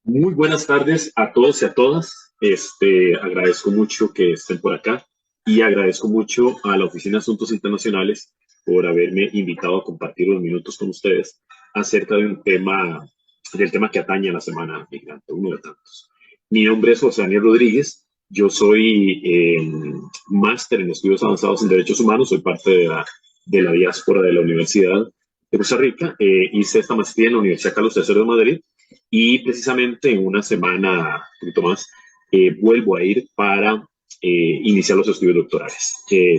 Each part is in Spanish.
Muy buenas tardes a todos y a todas. Agradezco mucho que estén por acá y agradezco mucho a la Oficina de Asuntos Internacionales por haberme invitado a compartir unos minutos con ustedes acerca de del tema que atañe a la Semana Migrante, uno de tantos. Mi nombre es José Daniel Rodríguez. Yo soy máster en estudios avanzados en derechos humanos. Soy parte de la diáspora de la Universidad de Costa Rica. Hice esta maestría en la Universidad Carlos III de Madrid y precisamente en una semana, un poquito más, vuelvo a ir para iniciar los estudios doctorales,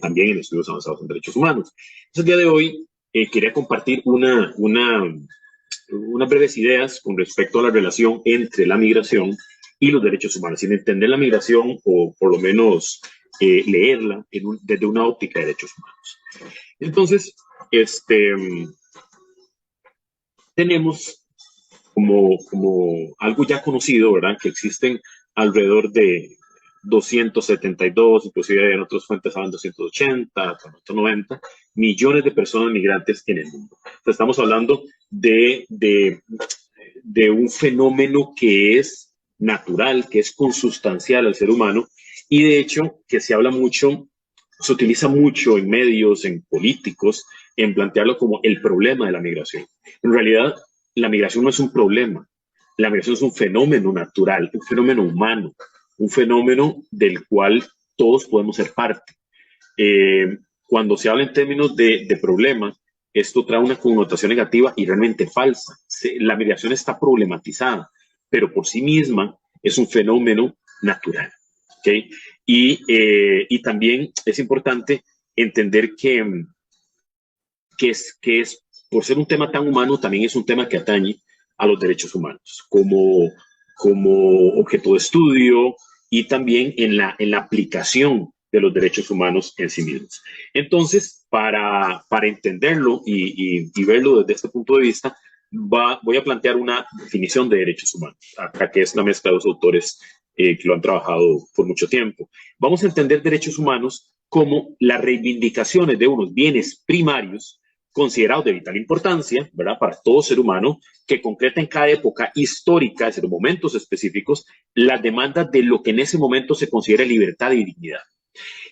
también en estudios avanzados en derechos humanos. Entonces, el día de hoy quería compartir unas breves ideas con respecto a la relación entre la migración y los derechos humanos, sin entender la migración o por lo menos leerla desde una óptica de derechos humanos. Entonces, este, tenemos como algo ya conocido, ¿verdad? Que existen alrededor de 272, inclusive en otras fuentes hablan 280, 290 millones de personas migrantes en el mundo. Entonces, estamos hablando de un fenómeno que es natural, que es consustancial al ser humano y de hecho que se habla mucho, se utiliza mucho en medios, en políticos, en plantearlo como el problema de la migración. En realidad, la migración no es un problema, la migración es un fenómeno natural, un fenómeno humano, un fenómeno del cual todos podemos ser parte. Cuando se habla en términos de problema, esto trae una connotación negativa y realmente falsa. La migración está problematizada, pero por sí misma es un fenómeno natural. ¿Okay? Y también es importante entender que por ser un tema tan humano, también es un tema que atañe a los derechos humanos como objeto de estudio y también en la aplicación de los derechos humanos en sí mismos. Entonces, para entenderlo y verlo desde este punto de vista, voy a plantear una definición de derechos humanos, acá que es una mezcla de dos autores que lo han trabajado por mucho tiempo. Vamos a entender derechos humanos como las reivindicaciones de unos bienes primarios considerados de vital importancia, ¿verdad?, para todo ser humano, que concreta en cada época histórica, es decir, momentos específicos, las demandas de lo que en ese momento se considera libertad y dignidad.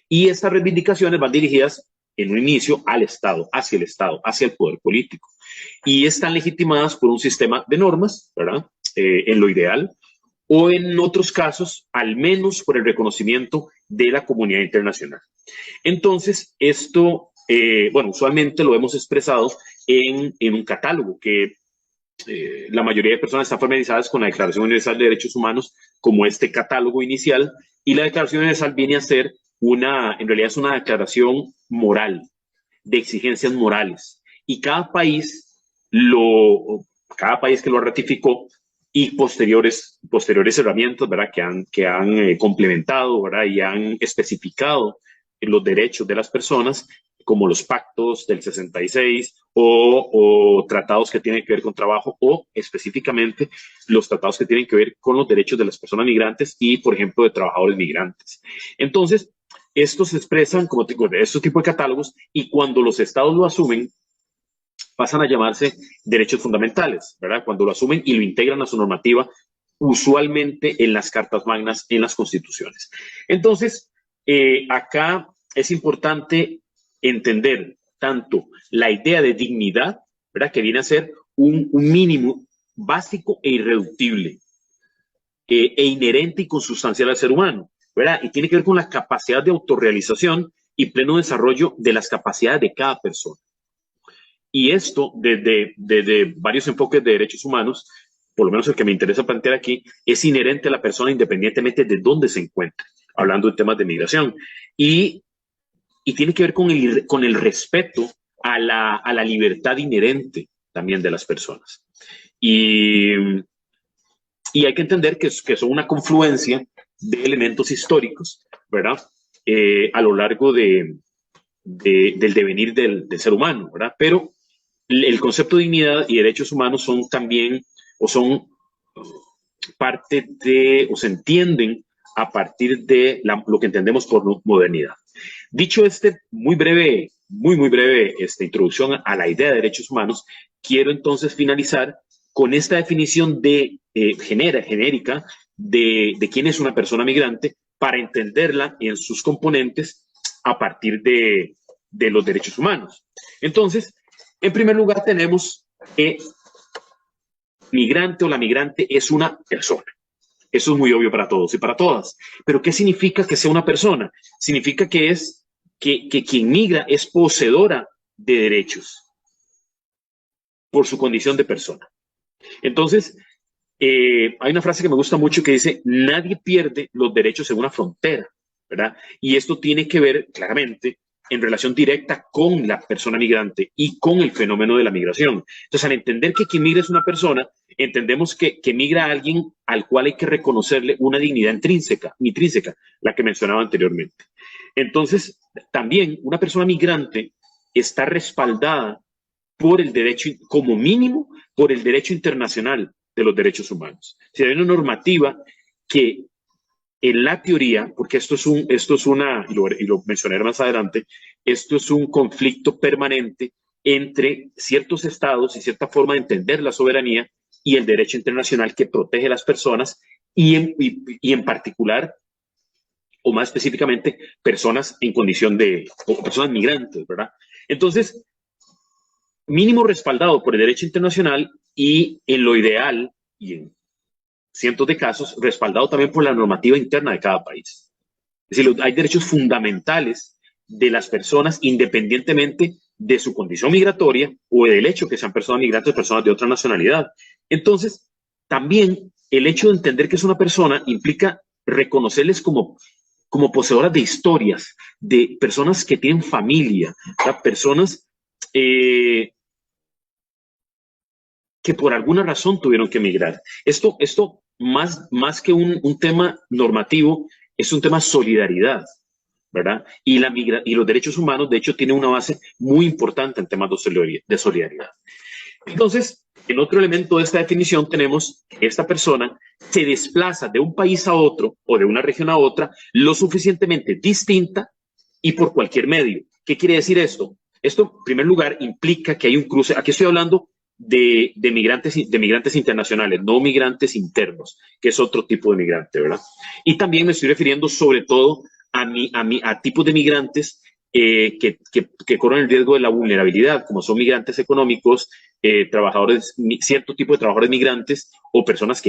Y estas reivindicaciones van dirigidas en un inicio al Estado, hacia el poder político. Y están legitimadas por un sistema de normas, ¿verdad?, en lo ideal, o en otros casos, al menos por el reconocimiento de la comunidad internacional. Entonces, esto, bueno, usualmente lo hemos expresado en un catálogo que la mayoría de personas están familiarizadas con la Declaración Universal de Derechos Humanos como este catálogo inicial, y la Declaración Universal viene a ser en realidad es una declaración moral, de exigencias morales, y cada país que lo ratificó y posteriores herramientas, ¿verdad?, que han complementado, ¿verdad?, y han especificado los derechos de las personas, como los pactos del 66 o tratados que tienen que ver con trabajo o específicamente los tratados que tienen que ver con los derechos de las personas migrantes y, por ejemplo, de trabajadores migrantes. Entonces, estos se expresan como estos tipos de catálogos y cuando los estados lo asumen, pasan a llamarse derechos fundamentales, ¿verdad? Cuando lo asumen y lo integran a su normativa, usualmente en las cartas magnas, en las constituciones. Entonces, acá es importante entender tanto la idea de dignidad, ¿verdad?, que viene a ser un mínimo básico e irreductible, inherente y consustancial al ser humano, ¿verdad? Y tiene que ver con la capacidad de autorrealización y pleno desarrollo de las capacidades de cada persona. Y esto, desde varios enfoques de derechos humanos, por lo menos el que me interesa plantear aquí, es inherente a la persona independientemente de dónde se encuentre, hablando de temas de migración. Y tiene que ver con el respeto a la libertad inherente también de las personas. Y, y hay que entender que son una confluencia de elementos históricos, ¿verdad? A lo largo del devenir del ser humano, ¿verdad? Pero el concepto de dignidad y derechos humanos son también, o son parte de, o se entienden a partir de lo que entendemos por modernidad. Dicho muy breve, muy breve introducción a la idea de derechos humanos, quiero entonces finalizar con esta definición de genérica de quién es una persona migrante para entenderla en sus componentes a partir de los derechos humanos. Entonces, en primer lugar tenemos que migrante o la migrante es una persona. Eso es muy obvio para todos y para todas. Pero ¿qué significa que sea una persona? Significa que quien migra es poseedora de derechos por su condición de persona. Entonces, hay una frase que me gusta mucho que dice, nadie pierde los derechos en una frontera, ¿verdad? Y esto tiene que ver claramente en relación directa con la persona migrante y con el fenómeno de la migración. Entonces, al entender que quien migra es una persona, entendemos que migra a alguien al cual hay que reconocerle una dignidad intrínseca, la que mencionaba anteriormente. Entonces, también una persona migrante está respaldada por el derecho, como mínimo, por el derecho internacional de los derechos humanos. Si hay una normativa que en la teoría, porque esto es una, y lo mencionaré más adelante, esto es un conflicto permanente entre ciertos estados y cierta forma de entender la soberanía y el derecho internacional que protege a las personas y en particular, o más específicamente, personas en condición o personas migrantes, ¿verdad? Entonces, mínimo respaldado por el derecho internacional y en lo ideal y en cientos de casos respaldado también por la normativa interna de cada país. Es decir, hay derechos fundamentales de las personas independientemente de su condición migratoria o del hecho que sean personas migrantes o personas de otra nacionalidad. Entonces, también el hecho de entender que es una persona implica reconocerles como poseedoras de historias, de personas que tienen familia, personas que por alguna razón tuvieron que emigrar. Esto más que un tema normativo, es un tema de solidaridad, ¿verdad? Y los derechos humanos, de hecho, tienen una base muy importante en temas de solidaridad. Entonces, en otro elemento de esta definición tenemos que esta persona se desplaza de un país a otro o de una región a otra lo suficientemente distinta y por cualquier medio. ¿Qué quiere decir esto? Esto, en primer lugar, implica que hay un cruce. Aquí estoy hablando de migrantes internacionales, no migrantes internos, que es otro tipo de migrante, ¿verdad? Y también me estoy refiriendo sobre todo a tipos de migrantes que corren el riesgo de la vulnerabilidad, como son migrantes económicos, cierto tipo de trabajadores migrantes o personas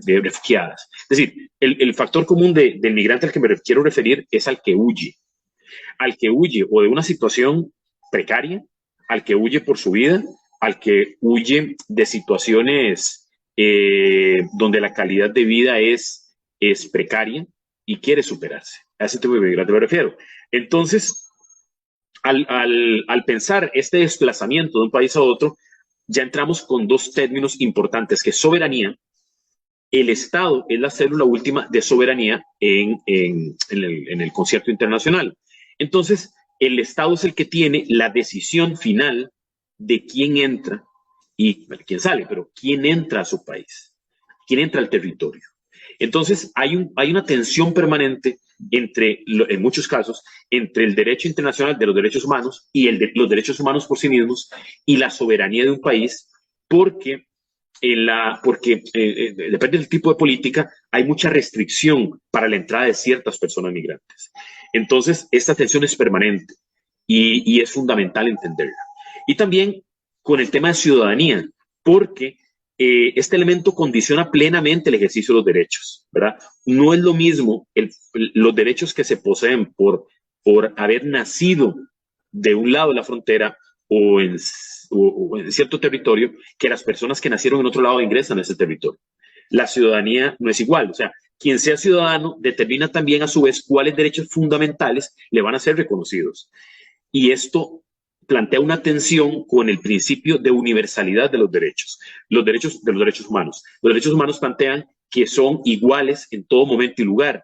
refugiadas. Es decir, el factor común del migrante al que me quiero referir es al que huye o de una situación precaria, al que huye por su vida, al que huye de situaciones donde la calidad de vida es precaria y quiere superarse. A ese tipo de migrante me refiero. Entonces, al pensar este desplazamiento de un país a otro, ya entramos con dos términos importantes, que es soberanía. El Estado es la célula última de soberanía en el concierto internacional. Entonces, el Estado es el que tiene la decisión final de quién entra y quién sale, pero quién entra a su país, quién entra al territorio. Entonces, hay una tensión permanente en muchos casos, entre el derecho internacional de los derechos humanos y los derechos humanos por sí mismos y la soberanía de un país, porque depende del tipo de política, hay mucha restricción para la entrada de ciertas personas migrantes. Entonces, esta tensión es permanente y es fundamental entenderla. Y también con el tema de ciudadanía, porque este elemento condiciona plenamente el ejercicio de los derechos, ¿verdad? No es lo mismo los derechos que se poseen por haber nacido de un lado de la frontera o en cierto territorio que las personas que nacieron en otro lado ingresan a ese territorio. La ciudadanía no es igual, o sea, quien sea ciudadano determina también a su vez cuáles derechos fundamentales le van a ser reconocidos. Y esto plantea una tensión con el principio de universalidad de los derechos humanos. Los derechos humanos plantean que son iguales en todo momento y lugar,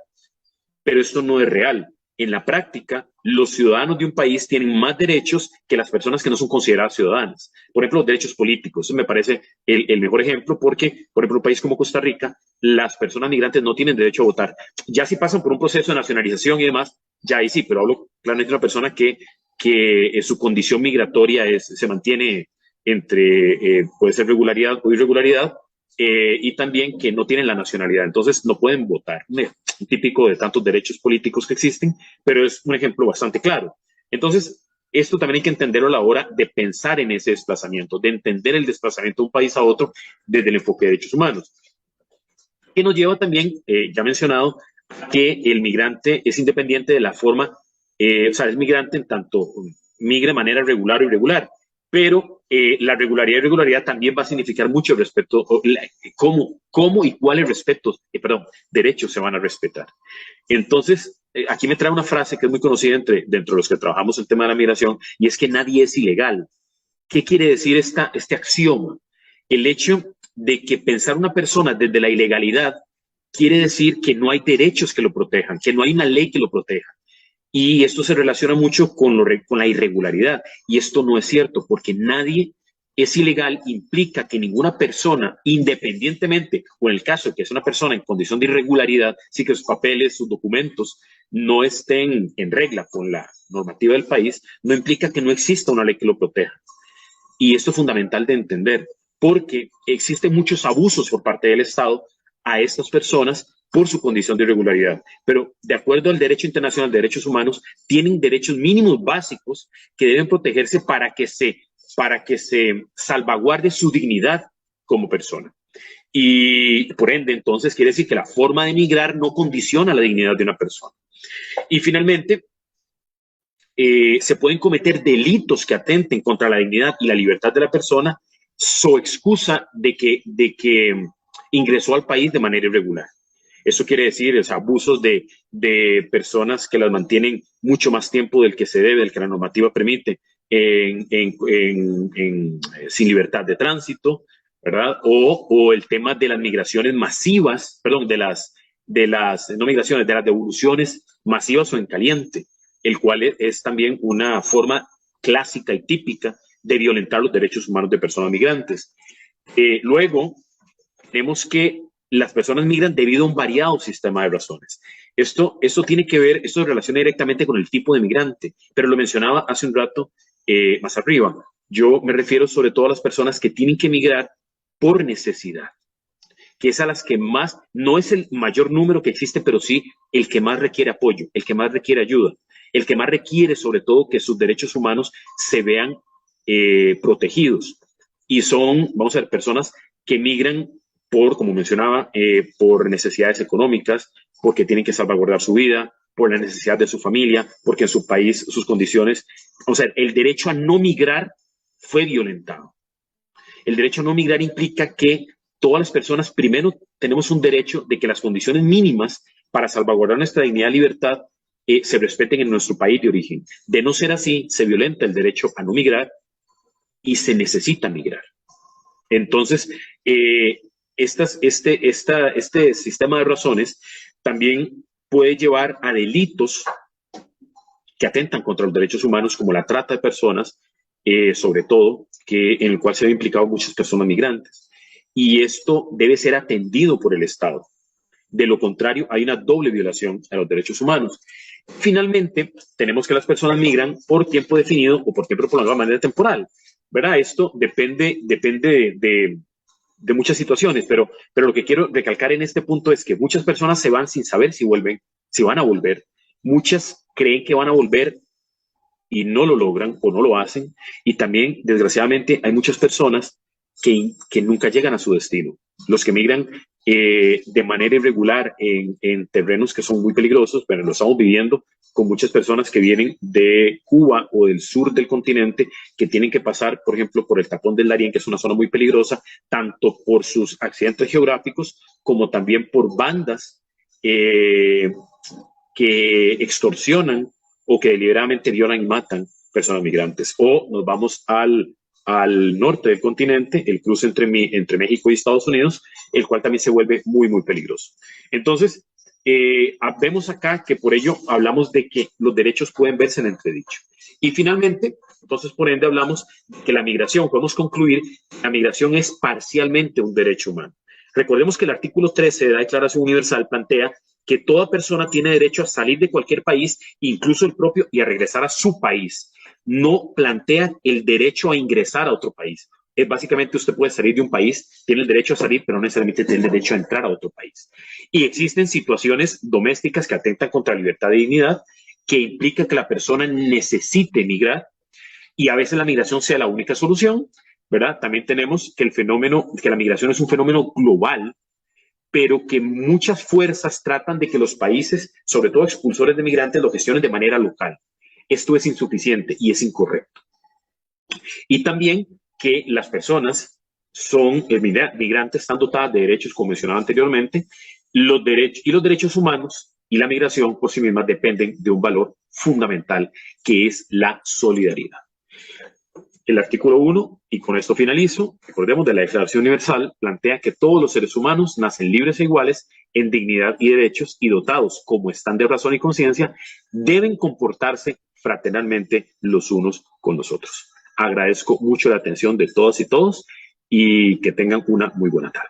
pero esto no es real. En la práctica, los ciudadanos de un país tienen más derechos que las personas que no son consideradas ciudadanas. Por ejemplo, los derechos políticos. Eso me parece el mejor ejemplo porque, por ejemplo, un país como Costa Rica, las personas migrantes no tienen derecho a votar. Ya si pasan por un proceso de nacionalización y demás, ya ahí sí, pero hablo claramente de una persona que su condición migratoria se mantiene entre, puede ser regularidad o irregularidad, y también que no tienen la nacionalidad, entonces no pueden votar. Un típico de tantos derechos políticos que existen, pero es un ejemplo bastante claro. Entonces, esto también hay que entenderlo a la hora de pensar en ese desplazamiento, de entender el desplazamiento de un país a otro desde el enfoque de derechos humanos. Que nos lleva también, ya mencionado, que el migrante es independiente de la forma, o sea, es migrante en tanto migre de manera regular o irregular, pero la regularidad y irregularidad también va a significar mucho respecto, cómo y cuáles derechos se van a respetar. Entonces, aquí me trae una frase que es muy conocida dentro de los que trabajamos el tema de la migración, y es que nadie es ilegal. ¿Qué quiere decir este axioma? El hecho de que pensar una persona desde la ilegalidad quiere decir que no hay derechos que lo protejan, que no hay una ley que lo proteja. Y esto se relaciona mucho con la irregularidad. Y esto no es cierto, porque nadie es ilegal, implica que ninguna persona, independientemente, o en el caso de que es una persona en condición de irregularidad, sí que sus papeles, sus documentos no estén en regla con la normativa del país, no implica que no exista una ley que lo proteja. Y esto es fundamental de entender, porque existen muchos abusos por parte del Estado a estas personas por su condición de irregularidad. Pero de acuerdo al derecho internacional de derechos humanos, tienen derechos mínimos básicos que deben protegerse para que se salvaguarde su dignidad como persona. Y por ende, entonces, quiere decir que la forma de migrar no condiciona la dignidad de una persona. Y finalmente, se pueden cometer delitos que atenten contra la dignidad y la libertad de la persona so excusa de que ingresó al país de manera irregular. Eso quiere decir abusos de personas que las mantienen mucho más tiempo del que se debe, del que la normativa permite, sin libertad de tránsito, ¿verdad? O el tema de las migraciones masivas, perdón, de las devoluciones masivas o en caliente, el cual es también una forma clásica y típica de violentar los derechos humanos de personas migrantes. Luego, tenemos que las personas migran debido a un variado sistema de razones. Esto tiene que ver, esto se relaciona directamente con el tipo de migrante, pero lo mencionaba hace un rato más arriba. Yo me refiero sobre todo a las personas que tienen que migrar por necesidad, que es a las que más, no es el mayor número que existe, pero sí el que más requiere apoyo, el que más requiere ayuda, el que más requiere sobre todo que sus derechos humanos se vean protegidos. Y son, vamos a ver, personas que migran como mencionaba, por necesidades económicas, porque tienen que salvaguardar su vida, por la necesidad de su familia, porque en su país sus condiciones, o sea, el derecho a no migrar fue violentado. El derecho a no migrar implica que todas las personas, primero, tenemos un derecho de que las condiciones mínimas para salvaguardar nuestra dignidad y libertad se respeten en nuestro país de origen. De no ser así, se violenta el derecho a no migrar y se necesita migrar. Entonces, este sistema de razones también puede llevar a delitos que atentan contra los derechos humanos, como la trata de personas, sobre todo, en el cual se han implicado muchas personas migrantes. Y esto debe ser atendido por el Estado. De lo contrario, hay una doble violación a los derechos humanos. Finalmente, tenemos que las personas migran por tiempo definido o por tiempo prolongado de manera temporal, ¿verdad? Esto depende de muchas situaciones, pero lo que quiero recalcar en este punto es que muchas personas se van sin saber si van a volver. Muchas creen que van a volver y no lo logran o no lo hacen. Y también, desgraciadamente, hay muchas personas que nunca llegan a su destino. Los que migran de manera irregular en terrenos que son muy peligrosos, pero lo estamos viviendo con muchas personas que vienen de Cuba o del sur del continente, que tienen que pasar, por ejemplo, por el Tapón del Darién, que es una zona muy peligrosa, tanto por sus accidentes geográficos como también por bandas que extorsionan o que deliberadamente violan y matan personas migrantes. O nos vamos al norte del continente, el cruce entre México y Estados Unidos, el cual también se vuelve muy, muy peligroso. Entonces, vemos acá que por ello hablamos de que los derechos pueden verse en entredicho. Y finalmente, entonces, por ende, hablamos que la migración, podemos concluir, la migración es parcialmente un derecho humano. Recordemos que el artículo 13 de la Declaración Universal plantea que toda persona tiene derecho a salir de cualquier país, incluso el propio, y a regresar a su país. No plantea el derecho a ingresar a otro país. básicamente usted puede salir de un país, tiene el derecho a salir, pero no necesariamente tiene el derecho a entrar a otro país. Y existen situaciones domésticas que atentan contra la libertad y dignidad, que implica que la persona necesite migrar y a veces la migración sea la única solución, ¿verdad? También tenemos que que la migración es un fenómeno global, pero que muchas fuerzas tratan de que los países, sobre todo expulsores de migrantes, lo gestionen de manera local. Esto es insuficiente y es incorrecto. Y también que las personas migrantes, están dotadas de derechos, como mencionaba anteriormente, los derechos humanos y la migración por sí mismas dependen de un valor fundamental, que es la solidaridad. El artículo 1, y con esto finalizo, recordemos, de la Declaración Universal, plantea que todos los seres humanos nacen libres e iguales en dignidad y derechos, y dotados como están de razón y conciencia, deben comportarse fraternalmente los unos con los otros. Agradezco mucho la atención de todas y todos y que tengan una muy buena tarde.